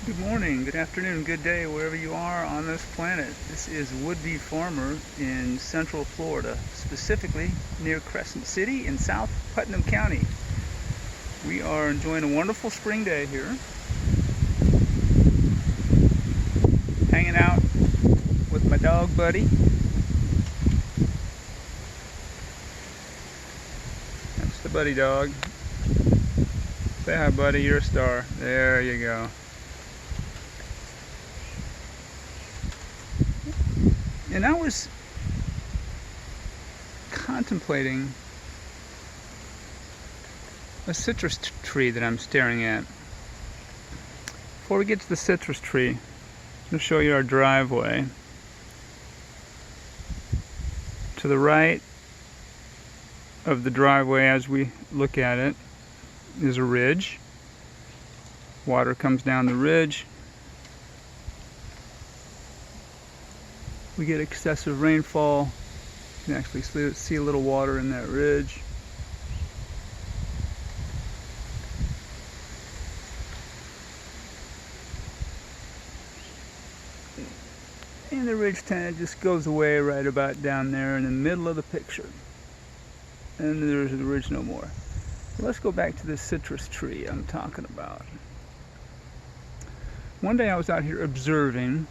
Good morning, good afternoon, good day, wherever you are on this planet. This is Would-Be Farmer in Central Florida, specifically near Crescent City in South Putnam County. We are enjoying a wonderful spring day here, hanging out with my dog buddy. That's the buddy dog. Say hi, buddy, you're a star. There you go. And I was contemplating a citrus tree that I'm staring at. Before we get to the citrus tree, I'll show you our driveway. To the right of the driveway, as we look at it, is a ridge. Water comes down the ridge. We get excessive rainfall. You can actually see a little water in that ridge. And the ridge kind of just goes away right about down there in the middle of the picture. And there's the ridge no more. Let's go back to this citrus tree I'm talking about. One day I was out here observing,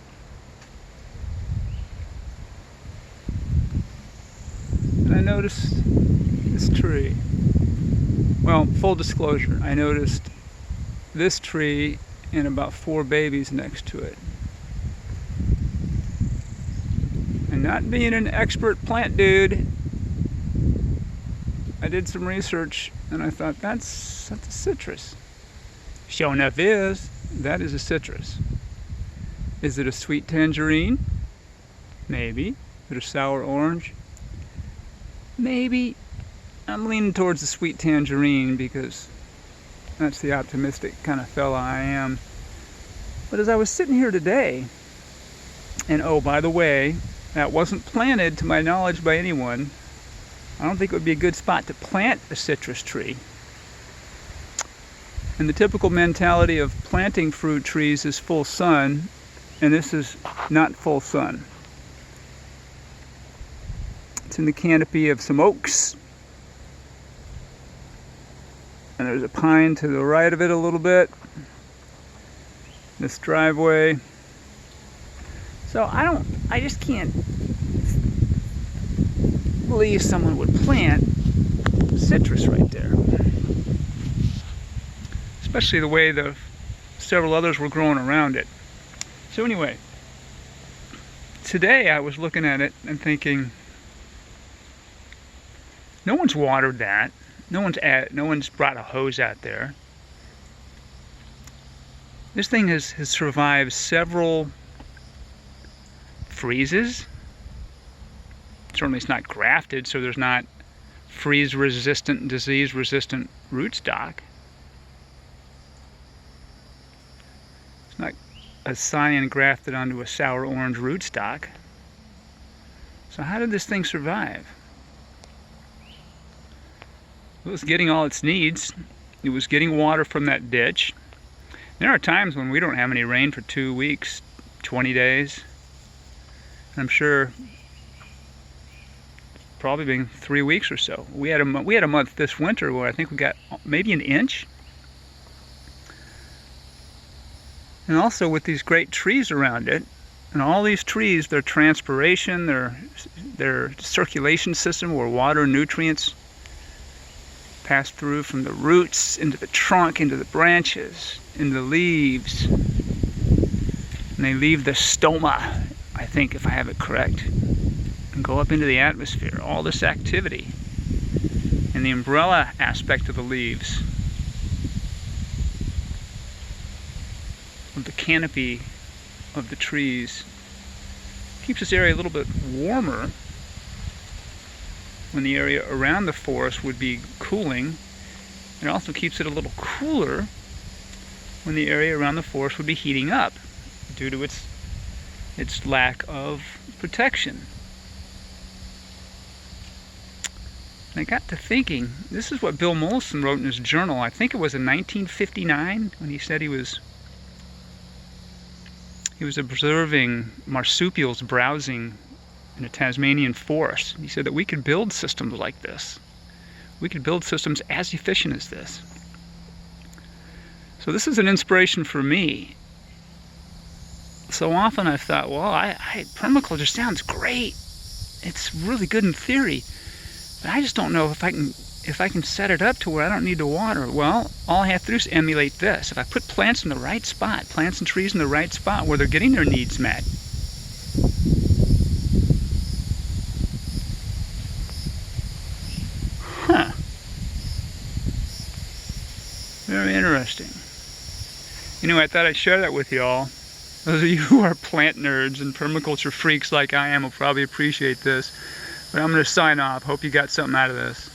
and I noticed this tree. Well, full disclosure, I noticed this tree and about 4 babies next to it. And not being an expert plant dude, I did some research and I thought that's a citrus. Sure enough that is a citrus. Is it a sweet tangerine? Maybe. Is it a sour orange? Maybe. I'm leaning towards the sweet tangerine because that's the optimistic kind of fella I am. But as I was sitting here today, and oh, by the way, that wasn't planted to my knowledge by anyone. I don't think it would be a good spot to plant a citrus tree. And the typical mentality of planting fruit trees is full sun, and this is not full sun. It's in the canopy of some oaks. And there's a pine to the right of it a little bit. This driveway. So I just can't believe someone would plant citrus right there. Especially the way the several others were growing around it. So anyway, today I was looking at it and thinking, no one's watered that. No one's brought a hose out there. This thing has survived several freezes. Certainly it's not grafted, so there's not freeze-resistant, disease-resistant rootstock. It's not a cyan grafted onto a sour orange rootstock. So how did this thing survive? It was getting all its needs. It was getting water from that ditch. There are times when we don't have any rain for 2 weeks, 20 days. I'm sure probably been 3 weeks or so. We had a month this winter where I think we got maybe an inch. And also with these great trees around it, and all these trees, their transpiration, their circulation system where water and nutrients pass through from the roots into the trunk, into the branches, into the leaves. And they leave the stoma, I think, if I have it correct, and go up into the atmosphere. All this activity and the umbrella aspect of the leaves, of the canopy of the trees, keeps this area a little bit warmer when the area around the forest would be cooling. It also keeps it a little cooler when the area around the forest would be heating up due to its lack of protection. And I got to thinking, this is what Bill Mollison wrote in his journal. I think it was in 1959 when he said he was He was observing marsupials browsing in a Tasmanian forest. He said that we could build systems like this. We could build systems as efficient as this. So this is an inspiration for me. So often I've thought, well, permaculture sounds great. It's really good in theory, but I just don't know if I can set it up to where I don't need to water. Well, all I have to do is emulate this. If I put plants in the right spot, plants and trees in the right spot where they're getting their needs met. Huh. Very interesting. Anyway, I thought I'd share that with y'all. Those of you who are plant nerds and permaculture freaks like I am will probably appreciate this. But I'm going to sign off. Hope you got something out of this.